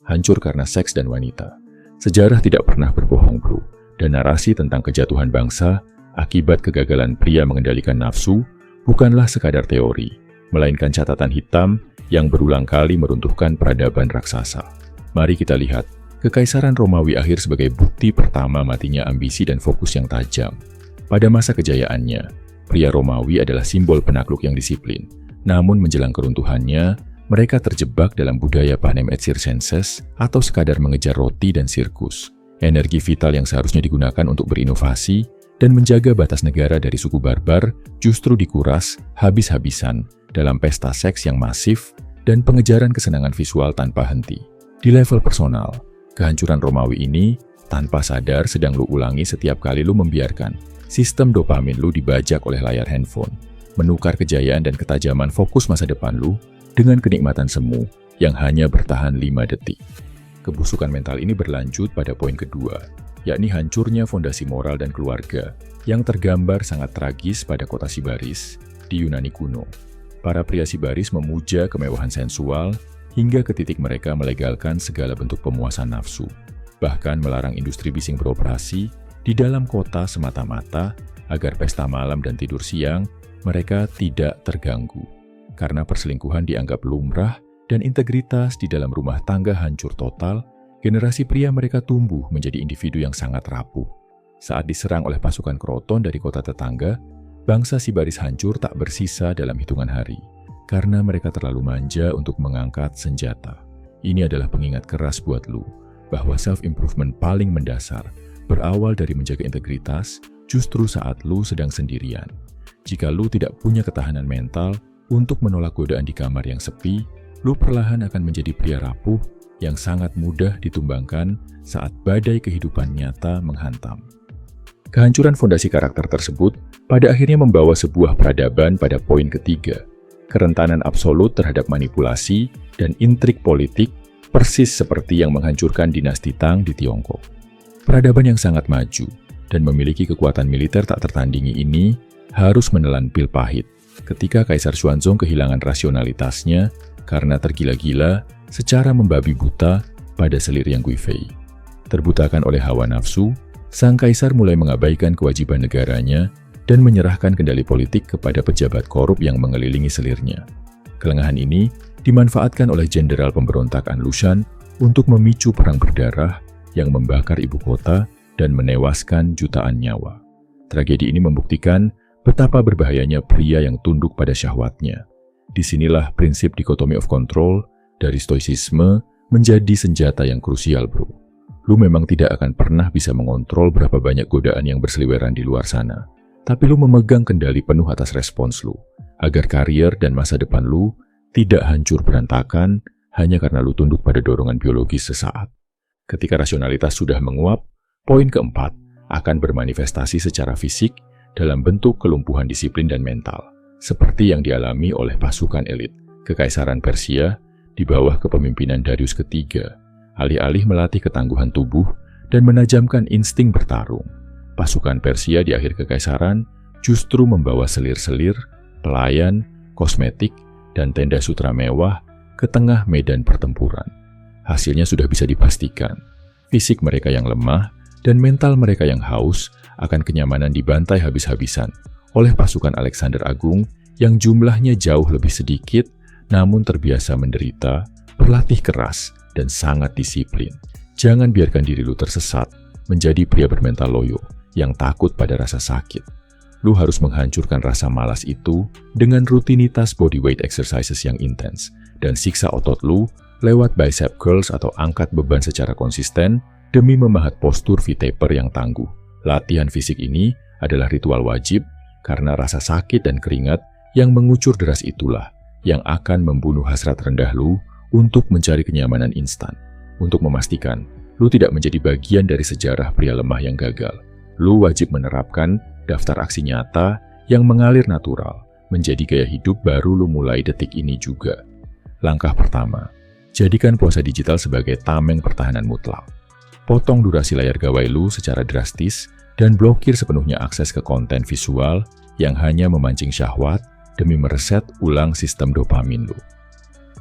hancur karena seks dan wanita. Sejarah tidak pernah berbohong, bro. Dan narasi tentang kejatuhan bangsa akibat kegagalan pria mengendalikan nafsu bukanlah sekadar teori, melainkan catatan hitam yang berulang kali meruntuhkan peradaban raksasa. Mari kita lihat Kekaisaran Romawi akhir sebagai bukti pertama matinya ambisi dan fokus yang tajam. Pada masa kejayaannya, pria Romawi adalah simbol penakluk yang disiplin. Namun menjelang keruntuhannya, mereka terjebak dalam budaya panem et circenses atau sekadar mengejar roti dan sirkus. Energi vital yang seharusnya digunakan untuk berinovasi dan menjaga batas negara dari suku barbar justru dikuras habis-habisan dalam pesta seks yang masif dan pengejaran kesenangan visual tanpa henti. Di level personal, kehancuran Romawi ini tanpa sadar sedang lu ulangi setiap kali lu membiarkan sistem dopamin lu dibajak oleh layar handphone, menukar kejayaan dan ketajaman fokus masa depan lu dengan kenikmatan semu yang hanya bertahan 5 detik. Kebusukan mental ini berlanjut pada poin kedua, yakni hancurnya fondasi moral dan keluarga yang tergambar sangat tragis pada kota Sibaris di Yunani kuno. Para pria Sibaris memuja kemewahan sensual hingga ke titik mereka melegalkan segala bentuk pemuasan nafsu, bahkan melarang industri bising beroperasi di dalam kota semata-mata agar pesta malam dan tidur siang mereka tidak terganggu. Karena perselingkuhan dianggap lumrah dan integritas di dalam rumah tangga hancur total, generasi pria mereka tumbuh menjadi individu yang sangat rapuh. Saat diserang oleh pasukan Kroton dari kota tetangga, bangsa Sibaris hancur tak bersisa dalam hitungan hari, karena mereka terlalu manja untuk mengangkat senjata. Ini adalah pengingat keras buat lu, bahwa self-improvement paling mendasar berawal dari menjaga integritas justru saat lu sedang sendirian. Jika lu tidak punya ketahanan mental untuk menolak godaan di kamar yang sepi, lu perlahan akan menjadi pria rapuh yang sangat mudah ditumbangkan saat badai kehidupan nyata menghantam. Kehancuran fondasi karakter tersebut pada akhirnya membawa sebuah peradaban pada poin ketiga, kerentanan absolut terhadap manipulasi dan intrik politik persis seperti yang menghancurkan dinasti Tang di Tiongkok. Peradaban yang sangat maju dan memiliki kekuatan militer tak tertandingi ini harus menelan pil pahit ketika Kaisar Xuanzong kehilangan rasionalitasnya karena tergila-gila secara membabi buta pada selir Yang Guifei. Terbutakan oleh hawa nafsu, sang kaisar mulai mengabaikan kewajiban negaranya dan menyerahkan kendali politik kepada pejabat korup yang mengelilingi selirnya. Kelengahan ini dimanfaatkan oleh jenderal pemberontak An Lushan untuk memicu perang berdarah yang membakar ibu kota dan menewaskan jutaan nyawa. Tragedi ini membuktikan betapa berbahayanya pria yang tunduk pada syahwatnya. Disinilah prinsip dikotomi of control dari stoicisme menjadi senjata yang krusial, bro. Lu memang tidak akan pernah bisa mengontrol berapa banyak godaan yang berseliweran di luar sana, tapi lu memegang kendali penuh atas respons lu, agar karier dan masa depan lu tidak hancur berantakan hanya karena lu tunduk pada dorongan biologis sesaat. Ketika rasionalitas sudah menguap, poin keempat akan bermanifestasi secara fisik dalam bentuk kelumpuhan disiplin dan mental, seperti yang dialami oleh pasukan elit Kekaisaran Persia di bawah kepemimpinan Darius ketiga. Alih-alih melatih ketangguhan tubuh dan menajamkan insting bertarung, pasukan Persia di akhir kekaisaran justru membawa selir-selir, pelayan, kosmetik, dan tenda sutra mewah ke tengah medan pertempuran. Hasilnya sudah bisa dipastikan, fisik mereka yang lemah dan mental mereka yang haus akan kenyamanan dibantai habis-habisan oleh pasukan Alexander Agung yang jumlahnya jauh lebih sedikit namun terbiasa menderita, berlatih keras, dan sangat disiplin. Jangan biarkan diri lu tersesat menjadi pria bermental loyo yang takut pada rasa sakit. Lu harus menghancurkan rasa malas itu dengan rutinitas bodyweight exercises yang intens dan siksa otot lu lewat bicep curls atau angkat beban secara konsisten demi memahat postur V-taper yang tangguh. Latihan fisik ini adalah ritual wajib karena rasa sakit dan keringat yang mengucur deras itulah yang akan membunuh hasrat rendah lu untuk mencari kenyamanan instan. Untuk memastikan lu tidak menjadi bagian dari sejarah pria lemah yang gagal, lu wajib menerapkan daftar aksi nyata yang mengalir natural menjadi gaya hidup baru lu mulai detik ini juga. Langkah pertama, jadikan puasa digital sebagai tameng pertahanan mutlak. Potong durasi layar gawai lu secara drastis dan blokir sepenuhnya akses ke konten visual yang hanya memancing syahwat demi mereset ulang sistem dopamin lu.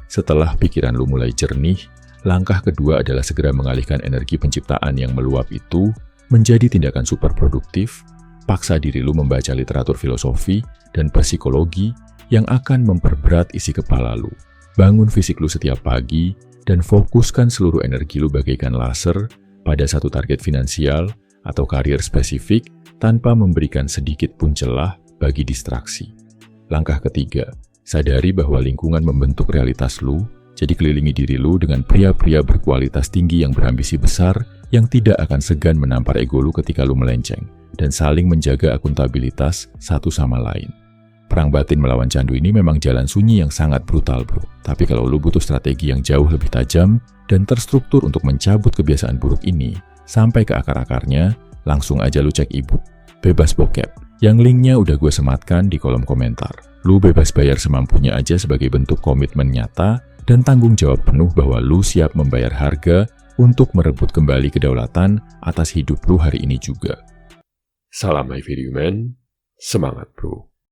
Setelah pikiran lu mulai jernih, langkah kedua adalah segera mengalihkan energi penciptaan yang meluap itu menjadi tindakan super produktif. Paksa diri lu membaca literatur filosofi dan psikologi yang akan memperberat isi kepala lu. Bangun fisik lu setiap pagi dan fokuskan seluruh energi lu bagaikan laser pada satu target finansial atau karier spesifik tanpa memberikan sedikit pun celah bagi distraksi. Langkah ketiga, sadari bahwa lingkungan membentuk realitas lu, jadi kelilingi diri lu dengan pria-pria berkualitas tinggi yang berambisi besar yang tidak akan segan menampar ego lu ketika lu melenceng, dan saling menjaga akuntabilitas satu sama lain. Perang batin melawan candu ini memang jalan sunyi yang sangat brutal, bro. Tapi kalau lu butuh strategi yang jauh lebih tajam dan terstruktur untuk mencabut kebiasaan buruk ini sampai ke akar-akarnya, langsung aja lu cek ebook Bebas Bokep, yang linknya udah gue sematkan di kolom komentar. Lu bebas bayar semampunya aja sebagai bentuk komitmen nyata dan tanggung jawab penuh bahwa lu siap membayar harga untuk merebut kembali kedaulatan atas hidup lu hari ini juga. Salam My Video Man, semangat bro.